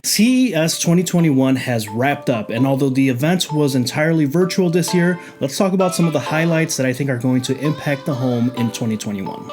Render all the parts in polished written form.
CES 2021 has wrapped up, and although the event was entirely virtual this year, let's talk about some of the highlights that I think are going to impact the home in 2021.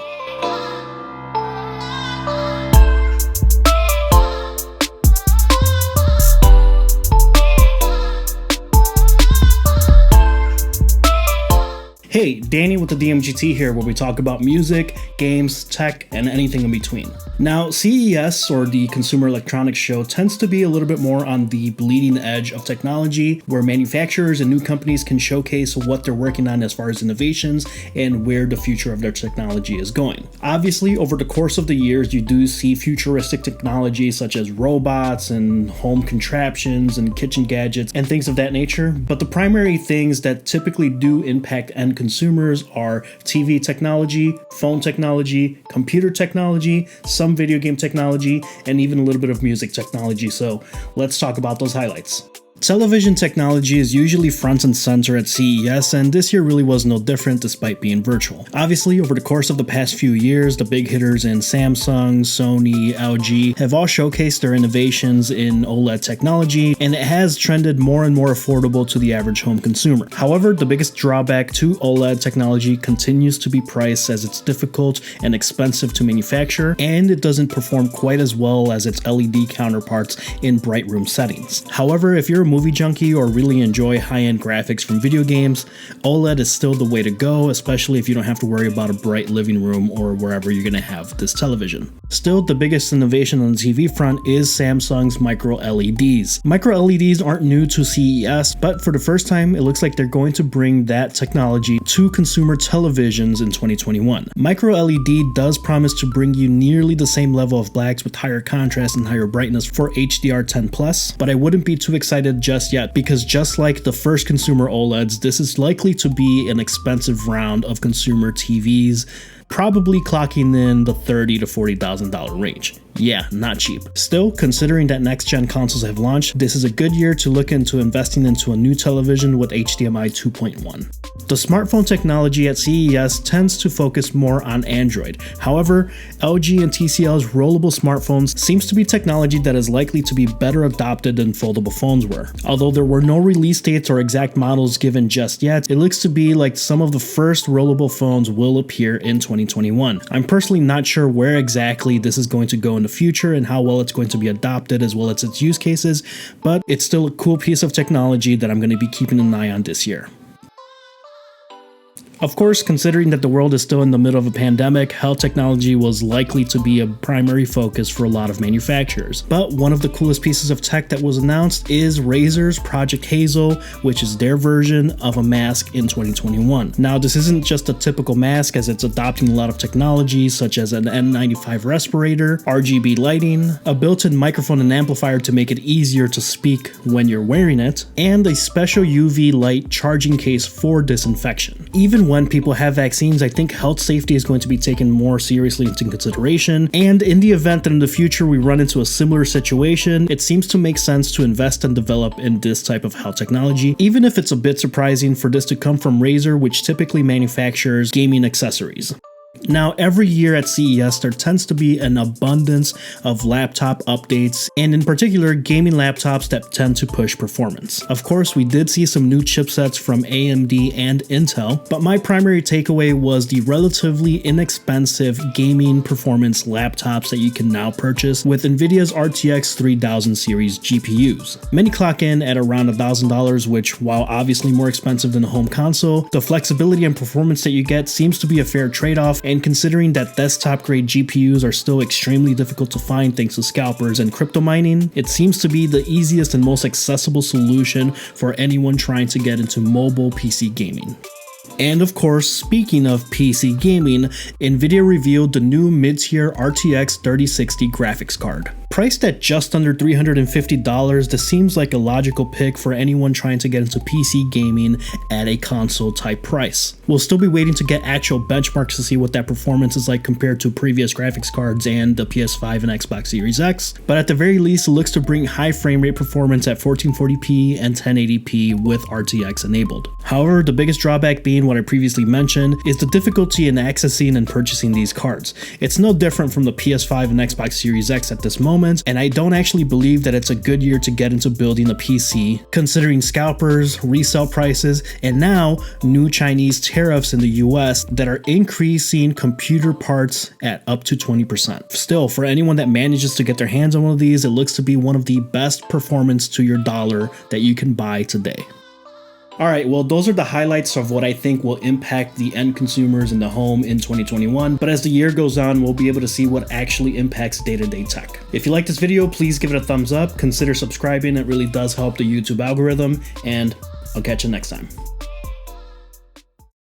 Hey, Danny with the DMGT here, where we talk about music, games, tech, and anything in between. Now, CES, or the Consumer Electronics Show, tends to be a little bit more on the bleeding edge of technology, where manufacturers and new companies can showcase what they're working on as far as innovations and where the future of their technology is going. Obviously, over the course of the years, you do see futuristic technology such as robots and home contraptions and kitchen gadgets and things of that nature, but the primary things that typically do impact end consumers are TV technology, phone technology, computer technology, some video game technology, and even a little bit of music technology. So let's talk about those highlights. Television technology is usually front and center at CES, and this year really was no different despite being virtual. Obviously, over the course of the past few years, the big hitters in Samsung, Sony, LG have all showcased their innovations in OLED technology, and it has trended more and more affordable to the average home consumer. However, the biggest drawback to OLED technology continues to be price, as it's difficult and expensive to manufacture, and it doesn't perform quite as well as its LED counterparts in bright room settings. However, if you're a movie junkie or really enjoy high-end graphics from video games, OLED is still the way to go, especially if you don't have to worry about a bright living room or wherever you're going to have this television. Still, the biggest innovation on the TV front is Samsung's MicroLEDs. MicroLEDs aren't new to CES, but for the first time, it looks like they're going to bring that technology to consumer televisions in 2021. MicroLED does promise to bring you nearly the same level of blacks with higher contrast and higher brightness for HDR10+, but I wouldn't be too excited just yet, because just like the first consumer OLEDs, this is likely to be an expensive round of consumer TVs, probably clocking in the $30,000 to $40,000 range. Yeah, not cheap. Still, considering that next-gen consoles have launched, this is a good year to look into investing into a new television with HDMI 2.1. The smartphone technology at CES tends to focus more on Android. However, LG and TCL's rollable smartphones seems to be technology that is likely to be better adopted than foldable phones were. Although there were no release dates or exact models given just yet, it looks to be like some of the first rollable phones will appear in 2021. I'm personally not sure where exactly this is going to go in the future and how well it's going to be adopted as well as its use cases, but it's still a cool piece of technology that I'm going to be keeping an eye on this year. Of course, considering that the world is still in the middle of a pandemic, health technology was likely to be a primary focus for a lot of manufacturers. But one of the coolest pieces of tech that was announced is Razer's Project Hazel, which is their version of a mask in 2021. Now, this isn't just a typical mask, as it's adopting a lot of technology such as an N95 respirator, RGB lighting, a built-in microphone and amplifier to make it easier to speak when you're wearing it, and a special UV light charging case for disinfection. Even when people have vaccines, I think health safety is going to be taken more seriously into consideration, and in the event that in the future we run into a similar situation, it seems to make sense to invest and develop in this type of health technology, even if it's a bit surprising for this to come from Razer, which typically manufactures gaming accessories. Now, every year at CES, there tends to be an abundance of laptop updates, and in particular, gaming laptops that tend to push performance. Of course, we did see some new chipsets from AMD and Intel, but my primary takeaway was the relatively inexpensive gaming performance laptops that you can now purchase with NVIDIA's RTX 3000 series GPUs. Many clock in at around $1,000, which, while obviously more expensive than a home console, the flexibility and performance that you get seems to be a fair trade-off, and considering that desktop-grade GPUs are still extremely difficult to find thanks to scalpers and crypto mining, it seems to be the easiest and most accessible solution for anyone trying to get into mobile PC gaming. And of course, speaking of PC gaming, NVIDIA revealed the new mid-tier RTX 3060 graphics card. Priced at just under $350, this seems like a logical pick for anyone trying to get into PC gaming at a console type price. We'll still be waiting to get actual benchmarks to see what that performance is like compared to previous graphics cards and the PS5 and Xbox Series X, but at the very least it looks to bring high frame rate performance at 1440p and 1080p with RTX enabled. However, the biggest drawback being what I previously mentioned is the difficulty in accessing and purchasing these cards. It's no different from the PS5 and Xbox Series X at this moment, performance, and I don't actually believe that it's a good year to get into building a PC, considering scalpers, resale prices, and now new Chinese tariffs in the US that are increasing computer parts at up to 20%. Still, for anyone that manages to get their hands on one of these, it looks to be one of the best performance to your dollar that you can buy today. Alright, well those are the highlights of what I think will impact the end consumers in the home in 2021, but as the year goes on, we'll be able to see what actually impacts day-to-day tech. If you like this video, please give it a thumbs up, consider subscribing, it really does help the YouTube algorithm, and I'll catch you next time.